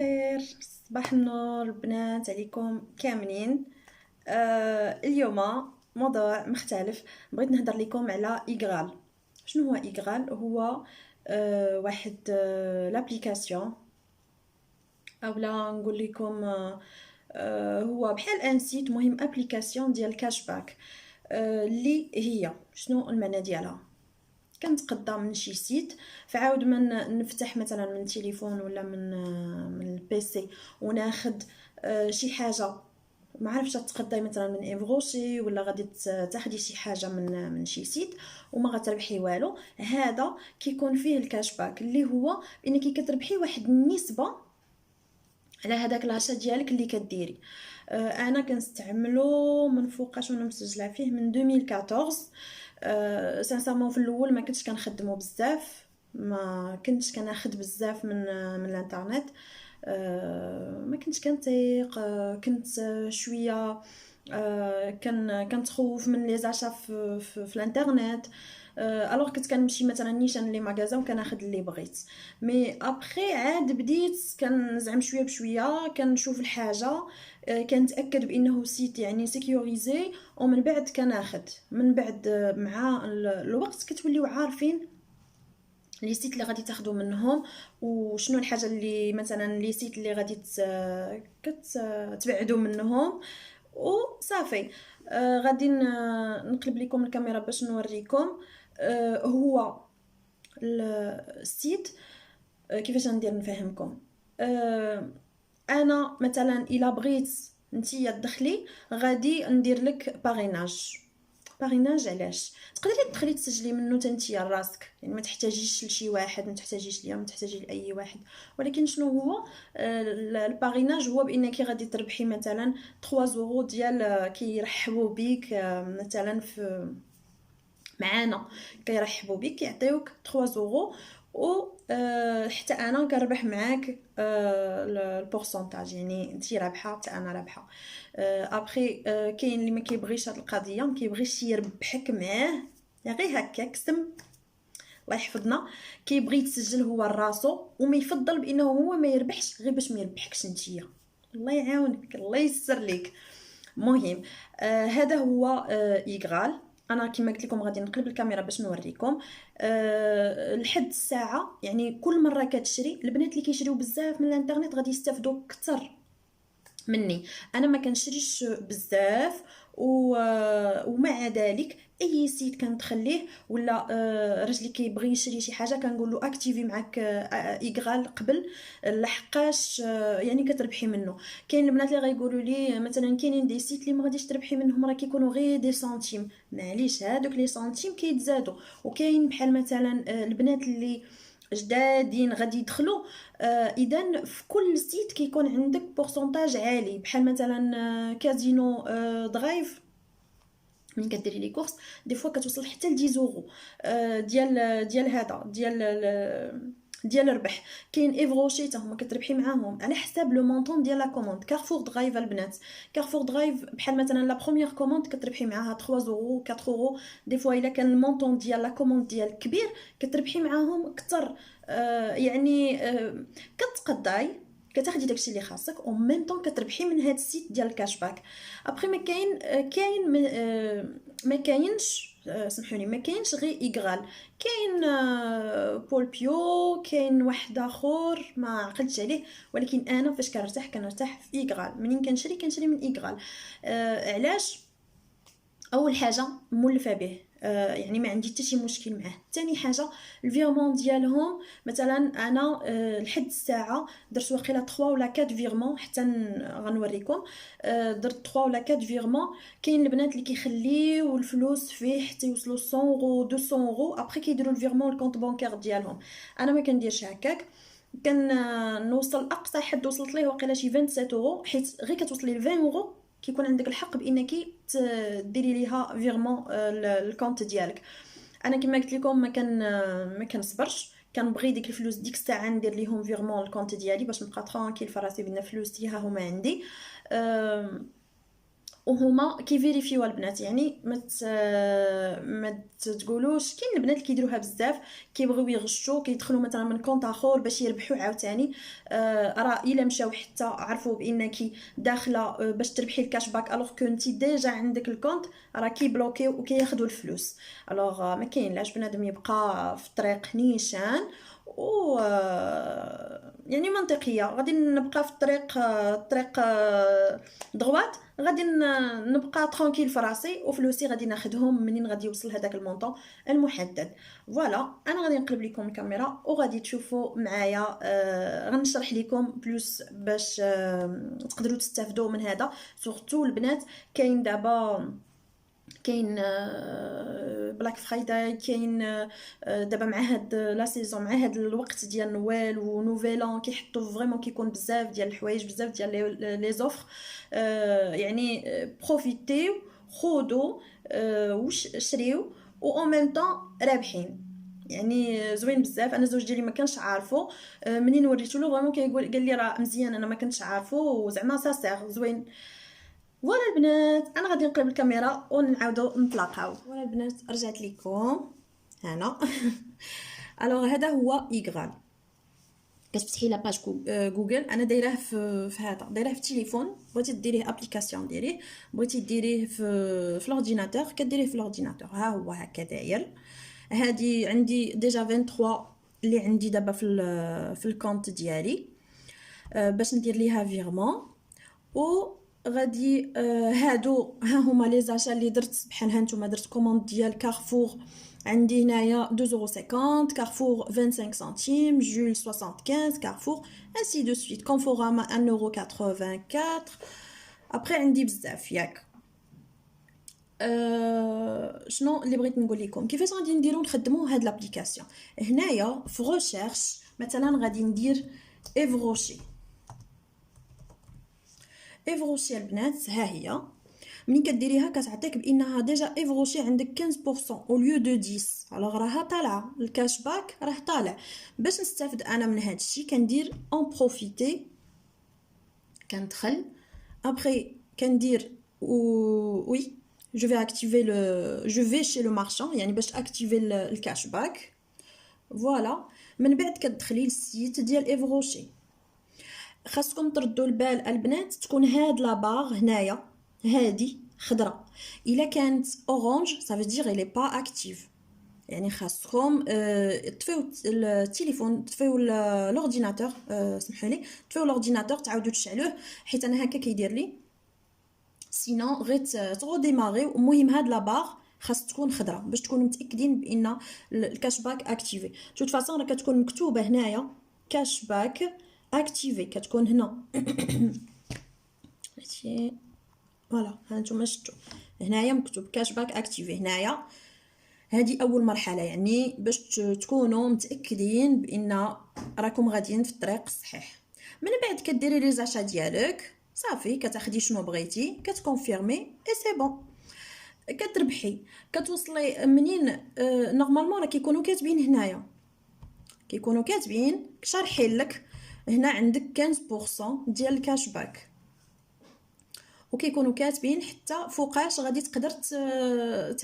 خير، صباح النور البنات عليكم كاملين. اليوم موضوع مختلف. بغيت نهضر لكم على إيغال. شنو هو إيغال؟ هو واحد لابليكاسيون، اولا نقول لكم هو بحال ان سيت، مهم ابليكاسيون ديال كاشباك. اللي هي شنو المعنى ديالها؟ كنتقدى من شي سيت، فعاود من نفتح مثلا من تليفون ولا من البيسي وناخد شي حاجه. ما عرفتش تقداي مثلا من ايفغوشي ولا غادي تاخدي شي حاجه من شي سيت وما غتربحي والو. هذا كيكون فيه الكاشباك، اللي هو بانك كتربحي واحد النسبه على هذاك لاشا ديالك اللي كديري. انا كنستعملو من فوقاش وانا مسجله فيه من 2014. سانسامون في الاول ما كنتش كنخدمو بزاف، ما كنتش كناخد بزاف من الانترنت. ما كنتش كنطيق، كنت شويه كنتخوف من لي زاشا في الانترنت. الوغ كنت كنمشي مثلا نيشان لي ماغازا وكناخد اللي بغيت. مي ابخي عاد بديت كنزعم شويه بشويه كنشوف الحاجه، كنتاكد بانه سيت يعني سيكيوريزي، ومن بعد كناخد من بعد. مع الوقت كتوليو عارفين لي سيت اللي غادي تاخدو منهم، وشنو الحاجه اللي مثلا لي سيت اللي غادي كتبعدوا منهم وصافي. غادي نقلب لكم الكاميرا باش نوريكم. هو السيت. كيفاش ندير نفهمكم. انا مثلا الا بغيت نتيا تدخلي، غادي ندير لك باغيناج. علاش؟ تقدري تدخلي تسجلي منه تنتيا راسك، يعني ما تحتاجيش لشي واحد، ما تحتاجيش ليا، ما تحتاجي لاي واحد. ولكن شنو هو الباغيناج؟ هو بانك غادي تربحي مثلا 3 زورو ديال كيرحبوا بيك مثلا في معانا، كيرحبوا بك كيعطيوك 3 زورو. و حتى انا كنربح معاك البورسونتاج، يعني انت رابحه حتى انا رابحه. ابخي كاين اللي ما كيبغيش هاد القضيه، ما كيبغيش يربحك معاه غير هكاك سم. الله يحفظنا. كيبغي يتسجل هو راسو، وما يفضل بانه هو ما يربحش غير باش ما يربحكش نتيا. الله يعاونك، الله يسر ليك. مهم. هذا هو إيغال. انا كما قلت لكم غادي نقلب الكاميرا باش نوريكم. لحد الساعه، يعني كل مره كتشري، البنات اللي كيشريو بزاف من الانترنت غادي يستافدوا اكثر مني. انا ما كنشريش بزاف ومع ذلك اي سيت كندخليه ولا راجلي كيبغي يشري شي حاجه كنقول له اكتيفي معاك ايغال قبل، لحقاش يعني كتربحي منه. كاين البنات اللي غيقولوا لي مثلا كاينين دي سيت اللي ما غاديش تربحي منهم، راه كيكونوا غير دي سنتيم. معليش، هادوك لي سنتيم كيتزادوا. وكاين بحال مثلا البنات اللي جدادين غادي يدخلوا. اذا في كل سيت كيكون عندك بورسونتاج عالي، بحال مثلا كازينو درايف. من كديري لي كورس دي فوا كتوصل حتى ل 10 زورو ديال هذا ديال الربح. كاين ايفروشي حتى هما كتربحي معاهم على حساب لو مونطون ديال لا كوموند. كارفور درايف البنات، كارفور درايف بحال مثلا لا بروميير كوموند كتربحي معاها 3 زورو 4 اورو. دي فوا الا كان المونطون ديال لا كوموند ديالك كبير كتربحي معاهم اكثر. يعني كتقداي كتاخدي داكشي اللي خاصك، او ميم طون كتربحي من هاد السيت ديال الكاشباك. ابخي ما كاين ما كاينش سمحوني، ما كاينش غير ايغال. كاين بول بيو، كاين واحد اخر ما عقلتش عليه. ولكن انا فاش كنرتاح في ايغال. منين كنشري من ايغال. علاش؟ اول حاجه مولفه به، يعني ما عندي حتى شي مشكل معاه. ثاني حاجه الفيرمون ديالهم. مثلا انا لحد الساعه درت واقيلا 3 ولا 4 فيرمون، حتى غنوريكم. درت 3 ولا 4 فيرمون. كاين البنات اللي كيخليو الفلوس فيه حتى يوصلوا 100 اورو 200 اورو، ابري كيديروا الفيرمون الكونط بانكير ديالهم. انا ما كنديرش هكاك. كان نوصل اقصى حد وصلت ليه واقيلا شي 27 اورو، حيت غير كتوصلي ل 20 اورو كيكون عندك الحق بانك ديري ليها فيرمون الكونت ديالك. انا كما قلت لكم ما كنصبرش، كنبغي ديك الفلوس ديك الساعه ندير ليهم فيرمون الكونت ديالي باش نبقى ترونكيل فراسي بان فلوسي ها هما عندي. وهما كيفيريفيو البنات. يعني ما تقولوش كاين البنات اللي كيديروها بزاف، كيبغيو يغشوا، كيدخلوا مثلا من كونط اخر باش يربحوا عاوتاني. راه الا مشاو حتى عرفوا بانك داخله باش تربحي الكاش باك الوغ كنتي ديجا عندك الكونط، راه كيبلوكيو وكياخذوا الفلوس. الوغ ما كاينلاش بنادم يبقى في الطريق نيشان و يعني منطقيه. غادي نبقى في الطريق دغوات، غادي نبقى ترونكيل في راسي، وفلوسي غادي ناخذهم منين غادي يوصل هذاك المونطون المحدد. فوالا انا غادي نقلب لكم الكاميرا وغادي تشوفوا معايا. غنشرح لكم بلوس باش تقدروا تستافدوا من هذا. سورتو البنات كاين دابا كاين بلاك فرايداي، كاين دابا مع هاد لا سيزون، مع هاد الوقت ديال نويل ونوفيلان كيحطوا فريمون كيكون بزاف ديال الحوايج، بزاف ديال لي زوفر. يعني بروفيتيو، خذوا وش شريو، و اون ميم طون رابحين. يعني زوين بزاف. انا زوج ديالي ما كانش عارفو، منين وريتو له فريمون كيقول، قال لي راه مزيان، انا ما كنتش عارفو، وزعما سا زوين. فوالا البنات انا غادي نقلب الكاميرا ونعاودو نتلاقاو. فوالا البنات رجعت لكم هنا. الوغ هذا هو ايغال. كتفتحي لاباج جوجل. انا دايراه في هذا، دايراه في التليفون. بغيتي ديريه ابليكاسيون ديريه، بغيتي ديريه في الاورديناتور كديريه في الاورديناتور. ها هو هكا داير. هادي عندي ديجا 23 اللي عندي دابا في الكونت ديالي. باش ندير ليها فيغمون و غادي هادو ها هما لي زاشا اللي درت. بحال ها نتوما درت كوموند ديال كارفور، عندي هنايا 2.50 كارفور 25 سنتيم، جول 75 كارفور انسي دو سويت، كونفوراما 1.84. ابري عندي بزاف ياك. شنو اللي بغيت نقول لكم كيفاش غادي نديرو نخدمو هاد لابليكاسيون. هنايا في ريشيرش مثلا غادي ندير ايفروشي. ايفروشي البنات ها هي. منين كديريها كتعطيك بانها ديجا ايفروشي عندك 15% او ليو دو 10. الوغ راها طالعه الكاش باك، راه طالع. باش نستافد انا من هذا الشيء كندير اون بروفيتي، كندخل ابري كندير وي جو في اكتيفي جو في شي لو مارشان، يعني باش اكتيفي الكاش باك. فوالا من بعد كتدخلي للسيت ديال ايفروشي. خاصكم تردوا البال البنات تكون هاد لا باغ هنايا هادي خضراء. الا كانت اورانج صافي دير لي با اكتيف. يعني خاصكم تطفيو التليفون، تطفيو الاورديناتور، سمحوا لي تطفيو الاورديناتور تعاودوا تشعلوه، حيت انا هكا كيدير لي. سينو غير تغو ديماري. المهم هاد لا باغ خاص تكون خضراء باش تكونوا متاكدين بان الكاش باك اكتيفي. توت فاصون راه كتكون مكتوبه هنايا كاش باك اكتيفي، كتكون هنا. فوالا هانتوما شفتوا هنايا مكتوب كاش باك اكتيفي. هنايا هذه اول مرحله، يعني باش تكونوا متاكدين بان راكم غاديين في الطريق الصحيح. من بعد كديري لي زاشا ديالك صافي، كتاخدي شنو بغيتي، كتكونفيرمي اي سي بون، كتربحي. كتوصلي منين نورمالمون راه كيكونوا كاتبين هنايا، كيكونوا كاتبين شارحين لك هنا عندك 15% ديال الكاش باك، وكيكونوا كاتبين حتى فوقاش غادي تقدر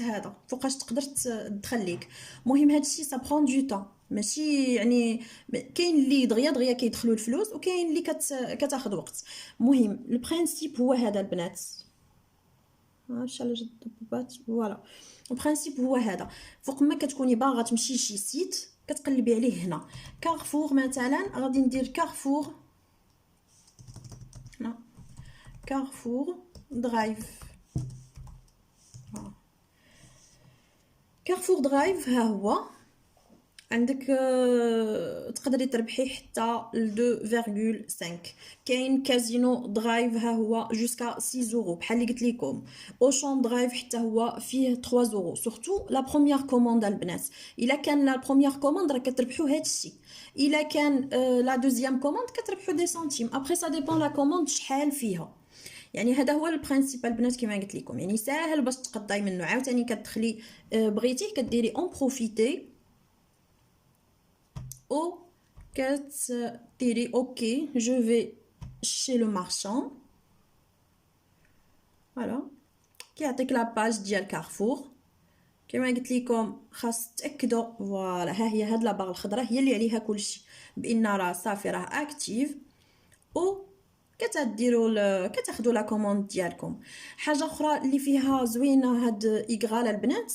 هذا فوقاش تقدر تدخل ليك. المهم هذا الشيء سا برون دو طون، ماشي يعني كاين اللي دغيا دغيا كيدخلوا الفلوس، وكاين اللي كتاخذ وقت. المهم البرينسيپ هو هذا البنات. شحال جد الضباط. فوالا البرينسيپ هو هذا. فوق ما كتكوني باغا تمشي شي سيت كتقلبي عليه هنا. كارفور مثلا غادي ندير كارفور هنا، كارفور درايف. كارفور درايف ها هو عندك. تقدري تربحي حتى ل 2.5. كاين كازينو درايف ها هو جوسكا 6 يورو بحال اللي قلت لكم. اوشون درايف حتى هو فيه 3 يورو. سورتو لا بروميير كوموند البنات، الا كان لا بروميير كوموند راه كتربحوا هذا الشيء. الا كان لا دوزيام كوموند كتربحوا دي سنتيم. ابري سا ديبون لا كوموند شحال فيها. يعني هذا هو البرينسيپ البنات كما قلت لكم. يعني ساهل باش تقضاي منه. عاوتاني كتدخلي بغيتيه كديري اون بروفيتي او كتديري اوكي جو في chez le marchand. Voilà كيعطيك لاباج ديال كارفور. كما قلت لكم خاص تاكدوا فوالا، ها هي هاد لاباغ الخضراء هي اللي عليها كلشي بان راه صافي راه اكتيف، و كتاخذوا لا كوموند ديالكم. حاجه اخرى اللي فيها زوينه هاد ايغال البنات،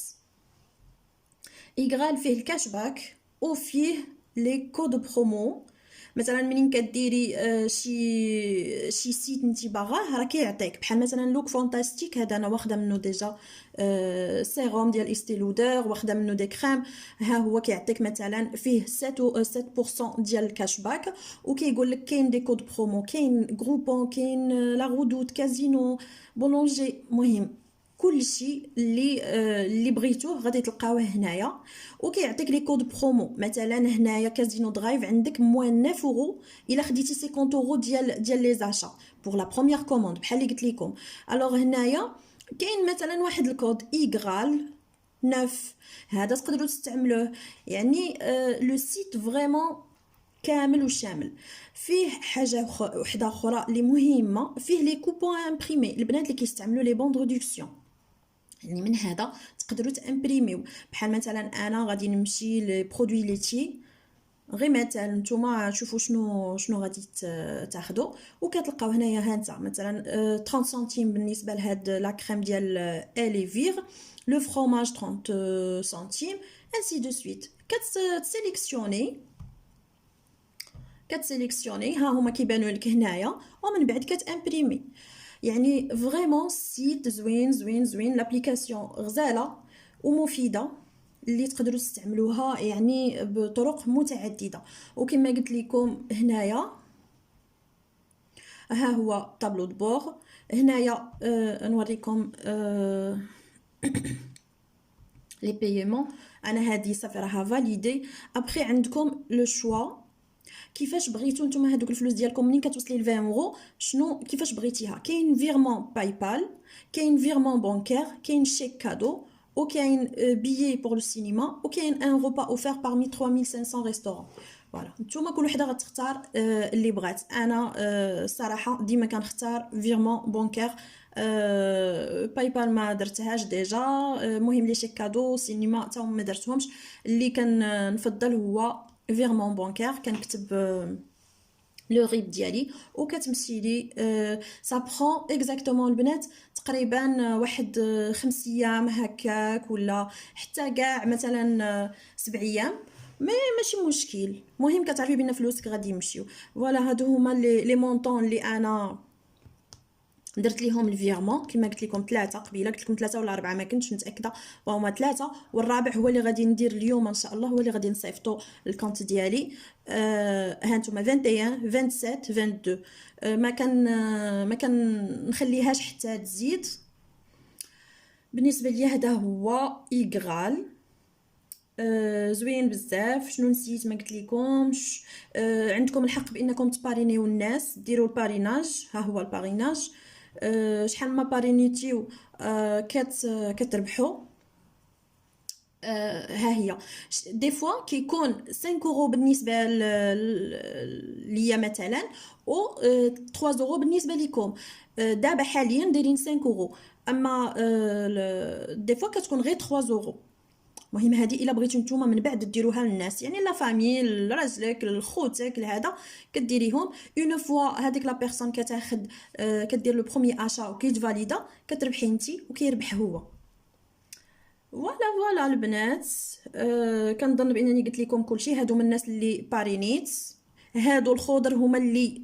ايغال فيه الكاش باك وفيه لي كود برومو. مثلا منين كديري شي سيت انت باغاه راه كيعطيك، بحال مثلا لوك فانتاستيك هذا انا واخده منه ديجا سيروم ديال استي لودر، واخده منه دي كريم، ها هو كيعطيك مثلا فيه 7% ديال الكاش باك، وكيقول لك كاين دي كود برومو، كاين غروبون، كاين لا غودوت، كازينو، بولونجي، مهم كلشي اللي بغيتوه غادي تلقاوه هنايا. وكيعطيك لي كود برومو، مثلا هنايا كازينو درايف عندك موان 9 اورو الا خديتي 50 اورو ديال لي زاشا بوغ لا بروميير كوموند بحال اللي قلت لكم. الوغ هنايا كاين مثلا واحد الكود ايغال 9، هذا تقدروا تستعملوه. يعني لو سيت فريمون كامل وشامل. فيه حاجه وحده اخرى اللي مهمه، فيه لي كوبون امبريمي. البنات اللي كيستعملوا لي بون ريدكسيون، يعني من هذا تقدروا تامبريميو. بحال مثلا انا غادي نمشي لبرودوي ليتي، غير مثلا نتوما شوفوا شنو غادي تاخذوا، وكتلقاو هنايا هانتا مثلا 30 سنتيم بالنسبه لهاد لا كريم ديال اليفير، لو فرomage 30 سنتيم، انسي دو سويت. كتسيليكسيوني ها هما كيبانوا لك هنايا، ومن بعد كتامبريمي. يعني فريمون سيت زوين زوين زوين، لابليكاسيون غزاله ومفيده اللي تقدروا تستعملوها يعني بطرق متعدده. وكما قلت لكم هنايا ها هو طابلو دبور. هنايا نوريكم لي بايمون. انا هذه صافي راها فاليدي. ابري عندكم لو شوا كيفاش بغيتو نتوما هذوك الفلوس ديالكم منين كتوصلي ل 20 اورو شنو كيفاش بغيتيها. كاين فيرمون باي بال، كاين فيرمون بانكير، كاين شيك كادو، وكاين بيي بور لو سينما، وكاين ان روبا اوفر باغمي 3500 ريستورون. فوالا نتوما كل وحده غتختار اللي بغات. انا الصراحه ديما كنختار فيرمون بانكير. باي بال ما درتهاش ديجا. المهم لي شيك كادو سينما حتى ما درتهمش. اللي كنفضل هو فيرمون بانكير. كنكتب لو ريب ديالي وكتمشي لي سا برون اكزاكتومون البنات تقريبا واحد 5 ايام هكاك، ولا حتى كاع مثلا 7 ايام، ماشي مشكل. المهم كتعرفي بان فلوسك غادي يمشيو. فوالا هادو هما لي مونطون اللي انا درت ليهم الفيرمون. كما قلت لكم 3 قبيله، قلت لكم 3 ولا 4 ما كنتش متاكده، وهما 3، والرابع هو اللي غادي ندير اليوم ان شاء الله، هو اللي غادي نصيفطو الكونت ديالي. ها نتوما 21 27 22. ما كان نخليهاش حتى تزيد. بالنسبه ليا هذا هو ايغال زوين بزاف. شنو نسيت ما قلت لكمش؟ عندكم الحق بانكم تبارينيو الناس، ديروا الباريناج. ها هو الباريناج. شحال ما بارينيتيو كتربحوا. ها هي دي فوا كيكون 5 اورو بالنسبه ليا مثلا، و 3 اورو بالنسبه لكم. دابا حاليا دايرين 5 اورو، اما دي فوا كتكون غير 3 اورو. المهم هذه الا بغيتو نتوما من بعد ديروها للناس، يعني لا فامي، لراجلك، لخوتك، لهذا كديريهم اون فوا. هذيك لا بيرسون كتاخذ كدير لو بروميي اشا وكيتفاليدا، كتربحي انتي وكيربح هو. فوالا البنات كنظن بانني قلت لكم كلشي. هادو من الناس اللي بارينيت. هادو الخضر هما اللي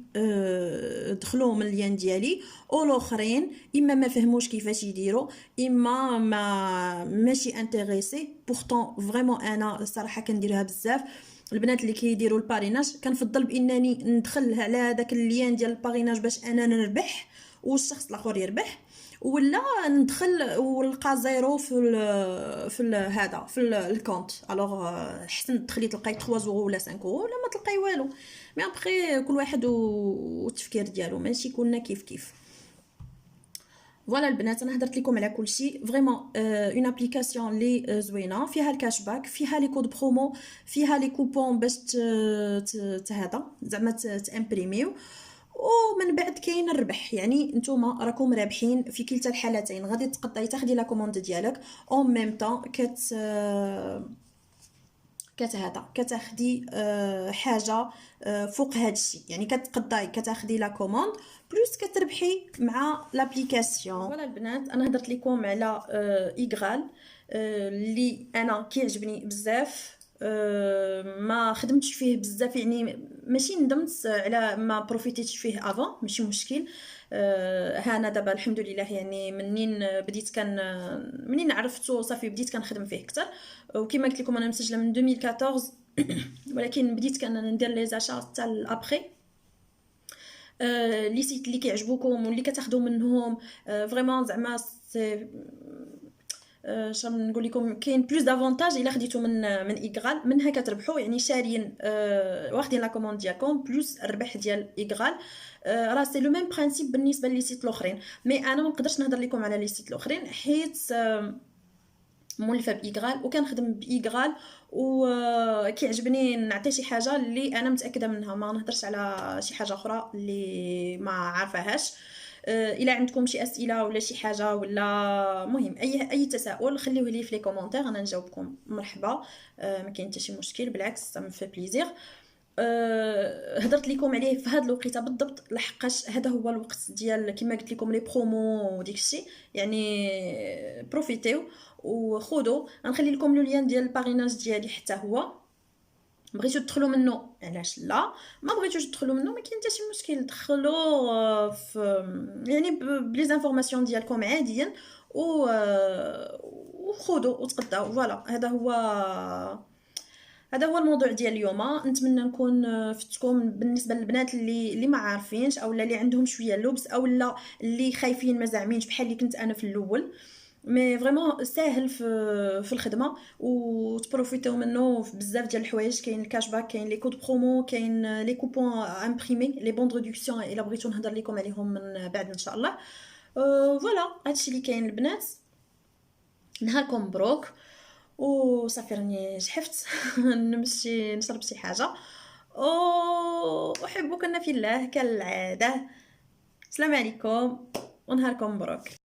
دخلوا من اليان ديالي، والاخرين اما ما فهموش كيفاش يديروا، اما ماشي انتريسي. بورطون فريمون انا الصراحه كنديرها بزاف. البنات اللي كيديروا الباريناج كنفضل بانني ندخل على هذاك اليان ديال الباريناج باش انا نربح والشخص الاخر يربح، ولا ندخل ونلقى زيرو هذا في الكونت. الوغ حسن تدخلي تلقاي 3 اورو ولا 5 اورو، ولا ما تلقاي والو. مي ابري كل واحد والتفكير ديالو، ماشي كلنا كيف. فوالا البنات انا هضرت لكم على كل شيء. فريمون اون ابليكاسيون لي زوينه، فيها الكاش باك، فيها لي كود برومو، فيها لي كوبون باش هذا زعما تامبريميو. ومن بعد كاين الربح. يعني نتوما راكم رابحين في كلتا الحالتين. غادي تقطعي تاخدي لا كوموند ديالك اون ميم طون كتهدا كتاخدي حاجه فوق هادشي. يعني كتقطعي كتاخدي لا كوموند بلوس كتربحي مع لابليكاسيون. فوالا البنات، انا هضرت لكم على ايغال اللي انا كيعجبني بزاف. ما خدمتش فيه بزاف، يعني ماشي ندمت على ما بروفيتيتش فيه افون، ماشي مشكل. ها انا دابا الحمد لله، يعني منين عرفتو صافي بديت كنخدم فيه اكثر. وكما قلت لكم انا مسجله من 2014 ولكن بديت ندير لي زاشا حتى لابري. لي سيت اللي كيعجبوكم واللي كتاخذوا منهم فريمون زعما شنو نقول لكم، كاين بلوس دافونتاج الا خديتو من ايغال. منها كتربحوا، يعني شاريين واخدين لا كوموند ديالكم بلوس الربح ديال ايغال. راه سي لو ميم برينسيپ بالنسبه لي سيت الاخرين. مي انا ما نقدرش نهضر لكم على لي سيت الاخرين حيت مولفه بايغال وكنخدم بايغال، وكيعجبني نعطي شي حاجه اللي انا متاكده منها، ما نهضرش على شي حاجه اخرى اللي ما عارفاهاش. الا عندكم شي اسئله ولا شي حاجه ولا مهم اي تساؤل خليوه لي في لي كومونتير، انا نجاوبكم مرحبا. ما كاين حتى شي مشكل، بالعكس ça me fait plaisir. هضرت لكم عليه في هذا الوقيته بالضبط لحقاش هذا هو الوقت ديال كما قلت لكم لي برومو وديك الشيء. يعني بروفيتيو وخذوا. غنخلي لكم لو لين ديال الباريناج ديالي حتى هو، بغيتو تدخلوا منه علاش لا، ما بغيتوش تدخلوا منه ما كاين حتى شي مشكل. دخلوا في يعني بلي زانفورماسيون ديالكم عاديا وخذوا وتقداو. فوالا هذا هو الموضوع ديال اليوم. نتمنى نكون فتكم بالنسبه للبنات اللي ما عارفينش او اللي عندهم شويه لبس او لا اللي خايفين ما زعمينش بحال اللي كنت انا في الاول. مي فريمون ساهل في الخدمه وتبروفيتيو منه في بزاف ديال الحوايج. كاين الكاش باك، كاين لي كود برومو، كاين لي كوبون امبريمي، لي بون ريدكسيون الا بغيتو نهضر لكم عليهم من بعد ان شاء الله. فوالا هادشي اللي كاين البنات. نهاركم مبروك وصافي راني جحفت نمشي نشرب شي حاجه. احبكم في الله كالعاده. السلام عليكم ونهاركم مبروك.